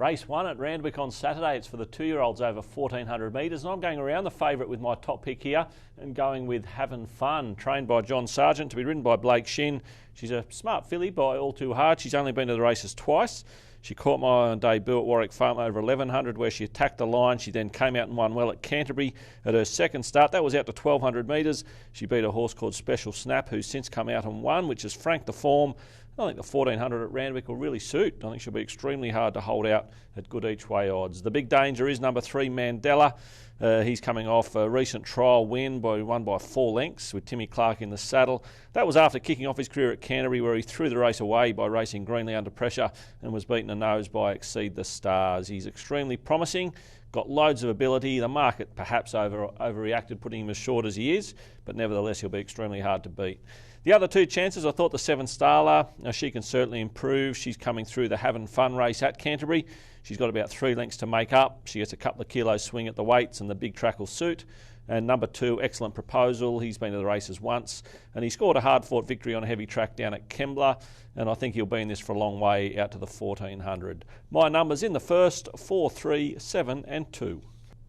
Race 1 at Randwick on Saturday. It's for the 2-year-olds over 1400 metres, and I'm going around the favourite with my top pick here and going with Havin' Fun, trained by John Sargent, to be ridden by Blake Shin. She's a smart filly by All Too Hard. She's only been to the races twice. She caught my debut at Warwick Farm over 1100, where she attacked the line. She then came out and won well at Canterbury at her second start. That was out to 1200 metres. She beat a horse called Special Snap, who's since come out and won, which has franked the form. I think the 1400 at Randwick will really suit. I think she'll be extremely hard to hold out at good each way odds. The big danger is number 3, Mandela. He's coming off a recent trial win, won by 4 lengths with Timmy Clark in the saddle. That was after kicking off his career at Canterbury, where he threw the race away by racing greenly under pressure and was beaten a nose by Exceed the Stars. He's extremely promising, got loads of ability. The market perhaps overreacted, putting him as short as he is, but nevertheless he'll be extremely hard to beat. The other 2 chances, I thought the 7 Starler, she can certainly improve. She's coming through the Havin' Fun race at Canterbury. She's got about 3 lengths to make up. She gets a couple of kilos swing at the weights and the big track will suit. And number 2, Excellent Proposal. He's been to the races once and he scored a hard-fought victory on a heavy track down at Kembla, and I think he'll be in this for a long way out to the 1400. My numbers in the first: 4, 3, 7 and 2.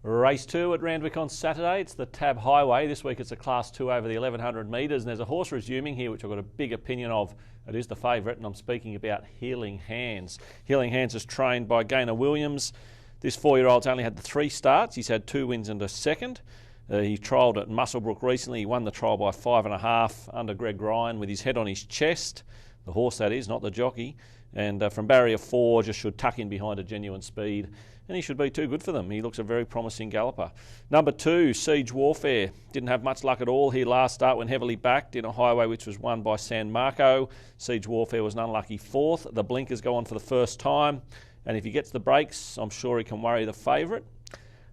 Race 2 at Randwick on Saturday. It's the Tab Highway. This week it's a Class 2 over the 1100 metres, and there's a horse resuming here which I've got a big opinion of. It is the favourite, and I'm speaking about Healing Hands. Healing Hands is trained by Gaynor Williams. This 4-year-old's only had the 3 starts. He's had 2 wins and a second. He trialled at Muswellbrook recently. He won the trial by 5.5 under Greg Ryan with his head on his chest. The horse, that is, not the jockey. And from barrier 4, just should tuck in behind a Genuine Speed, and he should be too good for them. He looks a very promising galloper. Number 2, Siege Warfare. Didn't have much luck at all here last start when heavily backed in a highway which was won by San Marco. Siege Warfare was an unlucky 4th. The blinkers go on for the first time, and if he gets the breaks, I'm sure he can worry the favourite.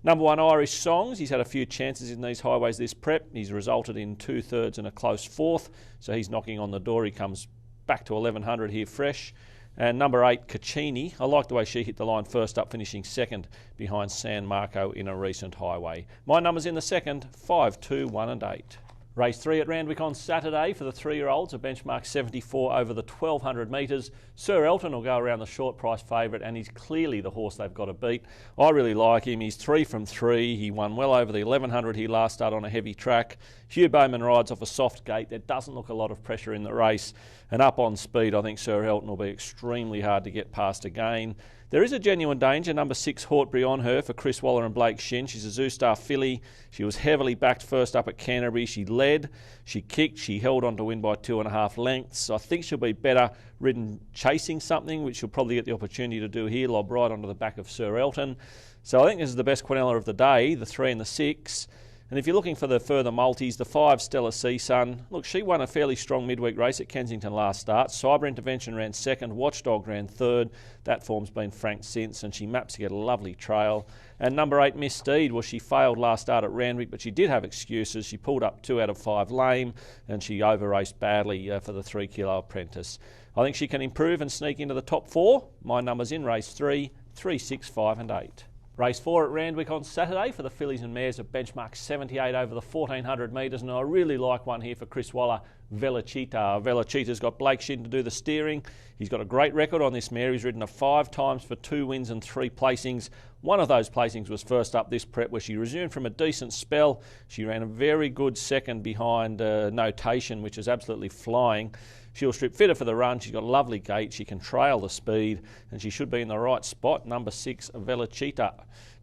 Number 1, Irish Songs. He's had a few chances in these highways this prep. He's resulted in 2/3 and a close 4th, so he's knocking on the door. He comes back to 1100 here fresh. And number 8, Caccini. I like the way she hit the line first up, finishing second behind San Marco in a recent highway. My numbers in the second: 5, 2, 1 and 8. Race 3 at Randwick on Saturday for the 3-year-olds, a benchmark 74 over the 1200 metres. Sir Elton will go around the short price favourite, and he's clearly the horse they've got to beat. I really like him. He's 3 from 3. He won well over the 1100 he last started on a heavy track. Hugh Bowman rides off a soft gate. There doesn't look a lot of pressure in the race. And up on speed, I think Sir Elton will be extremely hard to get past again. There is a genuine danger, number 6, Hortbury, on her for Chris Waller and Blake Shin. She's a Zoustar filly. She was heavily backed first up at Canterbury. She led, she kicked, she held on to win by 2.5 lengths. I think she'll be better ridden chasing something, which she'll probably get the opportunity to do here, lob right onto the back of Sir Elton. So I think this is the best Quinella of the day, the 3 and the 6. And if you're looking for the further multis, the 5, Stella Seasun. Look, she won a fairly strong midweek race at Kensington last start. Cyber Intervention ran second, Watchdog ran third. That form's been franked since, and she maps to get a lovely trail. And number 8, Miss Steed. Well, she failed last start at Randwick, but she did have excuses. She pulled up 2 out of 5 lame, and she over-raced badly for the 3-kilo apprentice. I think she can improve and sneak into the top 4. My numbers in race 3, 3, 6, 5 and 8. Race 4 at Randwick on Saturday for the fillies and mares at benchmark 78 over the 1400 metres, and I really like one here for Chris Waller, Velocita. Velocita's got Blake Shin to do the steering. He's got a great record on this mare. He's ridden her 5 times for 2 wins and 3 placings. One of those placings was first up this prep, where she resumed from a decent spell. She ran a very good second behind Notation, which is absolutely flying. She'll strip fitter for the run. She's got a lovely gait. She can trail the speed, and she should be in the right spot. Number 6, Velocita.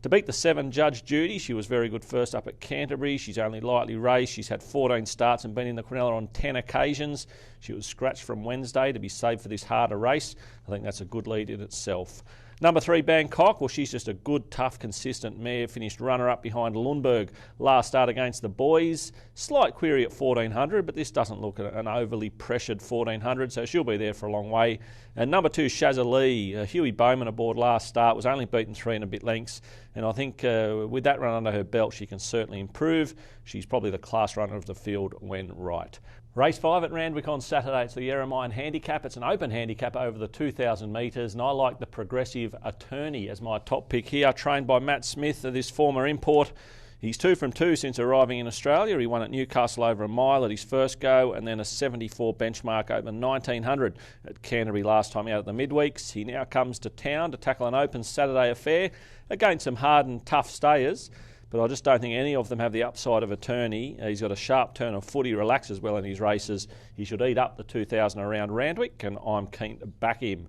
To beat the 7, Judge Judy. She was very good first up at Canterbury. She's only lightly raced. She's had 14 starts and been in the Quinella on 10 occasions. She was scratched from Wednesday to be saved for this harder race. I think that's a good lead in itself. Number 3, Bangkok. Well, she's just a good, tough, consistent mare. Finished runner-up behind Lundberg last start against the boys. Slight query at 1400, but this doesn't look an overly pressured 1400, so she'll be there for a long way. And number 2, Shazza Huey Bowman aboard last start, was only beaten 3 and a bit lengths, and I think with that run under her belt, she can certainly improve. She's probably the class runner of the field when right. Race 5 at Randwick on Saturday. It's the Yerramine Handicap. It's an open handicap over the 2,000 metres, and I like the Progressive Attorney as my top pick here, trained by Matt Smith, this former import. He's 2 from 2 since arriving in Australia. He won at Newcastle over a mile at his first go, and then a 74 benchmark over 1900 at Canterbury last time out at the midweeks. He now comes to town to tackle an open Saturday affair against some hard and tough stayers, but I just don't think any of them have the upside of Attorney. He's got a sharp turn of foot. He relaxes well in his races. He should eat up the 2000 around Randwick, and I'm keen to back him.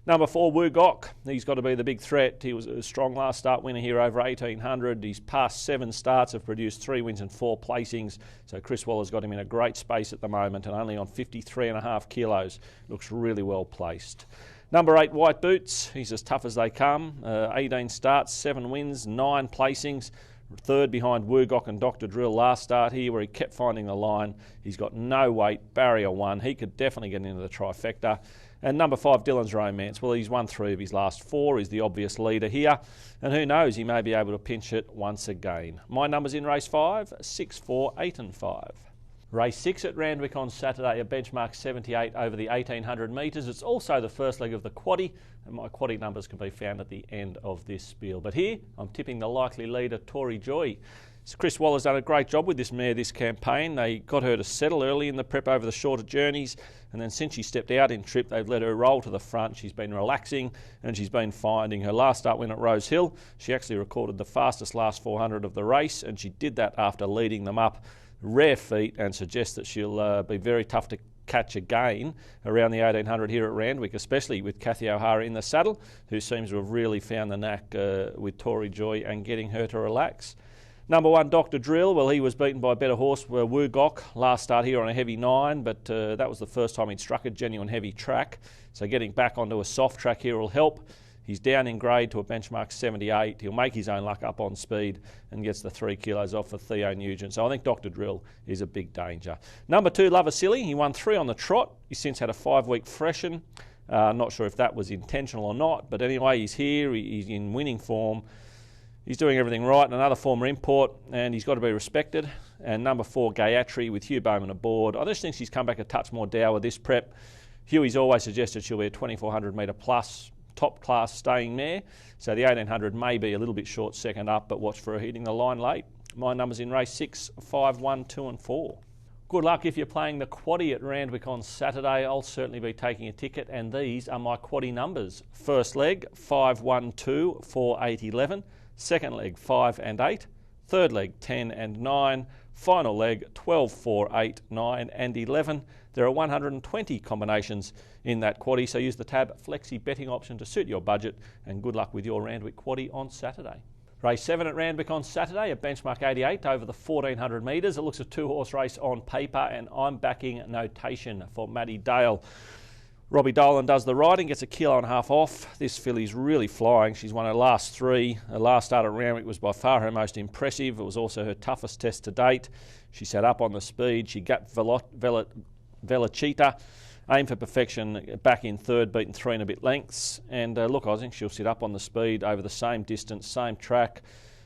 Number 4, Woogok. He's got to be the big threat. He was a strong last start winner here over 1800. His past 7 starts have produced 3 wins and 4 placings. So Chris Waller's got him in a great space at the moment and only on 53.5 kilos. Looks really well placed. Number 8, White Boots. He's as tough as they come. 18 starts, 7 wins, 9 placings. Third behind Woogok and Dr. Drill last start here, where he kept finding the line. He's got no weight, barrier 1. He could definitely get into the trifecta. And number 5, Dylan's Romance. Well, he's won 3 of his last 4. He's the obvious leader here. And who knows, he may be able to pinch it once again. My numbers in race 5, 6, 4, 8 and 5. Race 6 at Randwick on Saturday, a benchmark 78 over the 1800 metres. It's also the first leg of the quaddie, and my quaddie numbers can be found at the end of this spiel. But here, I'm tipping the likely leader, Tory Joy. Chris Waller's done a great job with this mare this campaign. They got her to settle early in the prep over the shorter journeys, and then since she stepped out in trip, they've let her roll to the front. She's been relaxing and she's been finding her last start win at Rose Hill. She actually recorded the fastest last 400 of the race, and she did that after leading them up. Rare feat, and suggests that she'll be very tough to catch again around the 1800 here at Randwick, especially with Kathy O'Hara in the saddle, who seems to have really found the knack with Tory Joy and getting her to relax. Number 1, Dr. Drill. Well, he was beaten by a better horse, Woogok, last start here on a heavy 9, but that was the first time he'd struck a genuine heavy track. So getting back onto a soft track here will help. He's down in grade to a benchmark 78. He'll make his own luck up on speed and gets the 3 kilos off for Theo Nugent. So I think Dr. Drill is a big danger. Number 2, Lover Silly. He won 3 on the trot. He's since had a 5-week freshen. Not sure if that was intentional or not, but anyway, he's here. He's in winning form. He's doing everything right, and another former import, and he's got to be respected. And number 4, Gayatri, with Hugh Bowman aboard. I just think she's come back a touch more dour this prep. Hughie's always suggested she'll be a 2400 metre plus top class staying mare. So the 1800 may be a little bit short second up, but watch for her hitting the line late. My numbers in race 6, 5, 1, 2 and 4. Good luck if you're playing the quaddie at Randwick on Saturday. I'll certainly be taking a ticket, and these are my quaddie numbers. First leg, 5, 1, 2, 4, 8, 11. Second leg, 5 and 8. Third leg, 10 and 9. Final leg, 12, 4, 8, 9 and 11. There are 120 combinations in that quaddie, so use the tab Flexi betting option to suit your budget, and good luck with your Randwick quaddie on Saturday. Race 7 at Randwick on Saturday, a benchmark 88 over the 1400 metres. It looks a 2-horse race on paper, and I'm backing Notation for Maddie Dale. Robbie Dolan does the riding, gets a 1.5 kilos off. This filly's really flying. She's won her last 3. Her last start at Randwick was by far her most impressive. It was also her toughest test to date. She sat up on the speed. She gapped Velocita, aimed for perfection, back in third, beaten 3 and a bit lengths. And look, I think she'll sit up on the speed over the same distance, same track.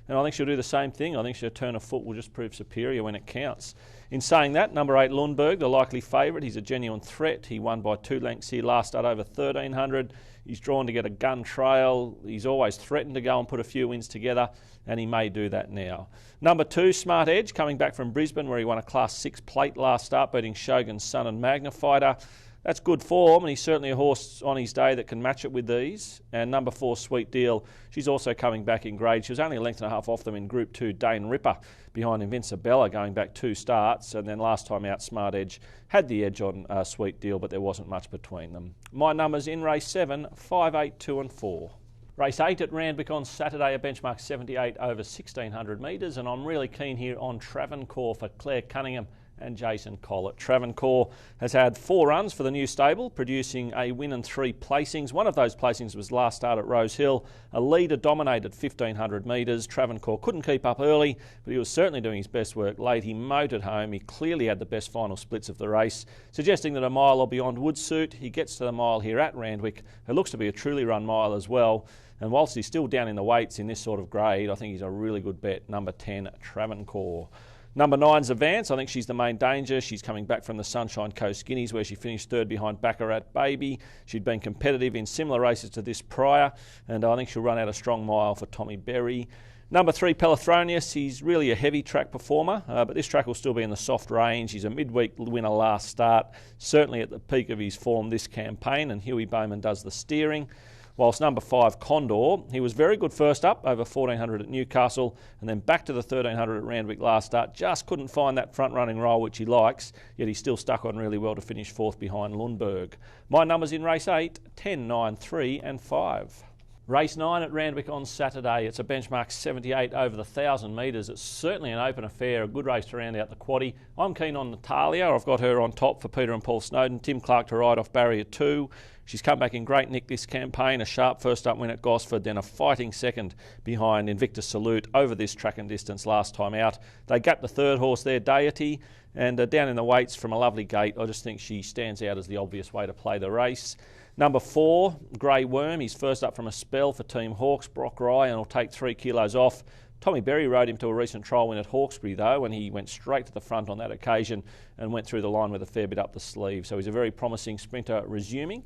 And I think she'll do the same thing. I think her turn of foot will just prove superior when it counts. In saying that, number 8, Lundberg, the likely favourite. He's a genuine threat. He won by 2 lengths here last start over 1300. He's drawn to get a gun trail. He's always threatened to go and put a few wins together, and he may do that now. Number 2, Smart Edge, coming back from Brisbane, where he won a Class 6 plate last start, beating Shogun's Son and Magnifier. That's good form, and he's certainly a horse on his day that can match it with these. And number 4, Sweet Deal, she's also coming back in grade. She was only a length and a half off them in Group 2, Dane Ripper, behind Invincibella, going back 2 starts. And then last time out, Smart Edge had the edge on Sweet Deal, but there wasn't much between them. My numbers in race 7, 5, 8, 2 and 4. Race 8 at Randwick on Saturday, a benchmark 78 over 1600 metres, and I'm really keen here on Travancore for Claire Cunningham and Jason Collett. Travancore has had 4 runs for the new stable, producing a win and 3 placings. One of those placings was last start at Rose Hill. A leader dominated 1500 metres. Travancore couldn't keep up early, but he was certainly doing his best work late. He motored home. He clearly had the best final splits of the race, suggesting that a mile or beyond would suit. He gets to the mile here at Randwick. It looks to be a truly run mile as well. And whilst he's still down in the weights in this sort of grade, I think he's a really good bet. Number 10, Travancore. Number 9's Advance. I think she's the main danger. She's coming back from the Sunshine Coast Guineas where she finished third behind Baccarat Baby. She'd been competitive in similar races to this prior, and I think she'll run out a strong mile for Tommy Berry. Number 3, Pelothronius. He's really a heavy track performer, but this track will still be in the soft range. He's a midweek winner last start, certainly at the peak of his form this campaign, and Huey Bowman does the steering. Whilst number 5, Condor, he was very good first up over 1400 at Newcastle and then back to the 1300 at Randwick last start. Just couldn't find that front running role which he likes, yet he's still stuck on really well to finish fourth behind Lundberg. My numbers in race 8, 10, 9, 3 and 5. Race 9 at Randwick on Saturday. It's a benchmark 78 over the 1,000 metres. It's certainly an open affair, a good race to round out the quaddie. I'm keen on Natalia. I've got her on top for Peter and Paul Snowden. Tim Clark to ride off barrier 2. She's come back in great nick this campaign. A sharp first up win at Gosford, then a fighting second behind Invictus Salute over this track and distance last time out. They gapped the third horse there, Deity, and down in the weights from a lovely gate. I just think she stands out as the obvious way to play the race. Number 4, Grey Worm. He's first up from a spell for Team Hawkes, Brock Rye, and will take 3 kilos off. Tommy Berry rode him to a recent trial win at Hawkesbury though, and he went straight to the front on that occasion and went through the line with a fair bit up the sleeve. So he's a very promising sprinter resuming.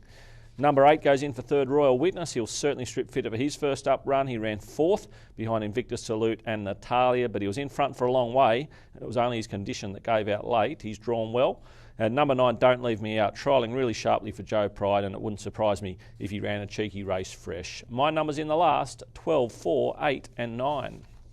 Number 8 goes in for third, Royal Witness. He'll certainly strip fitter for his first up run. He ran 4th behind Invictus Salute and Natalia, but he was in front for a long way, and it was only his condition that gave out late. He's drawn well. And number 9, Don't Leave Me Out, trialling really sharply for Joe Pride, and it wouldn't surprise me if he ran a cheeky race fresh. My numbers in the last, 12, 4, 8 and 9.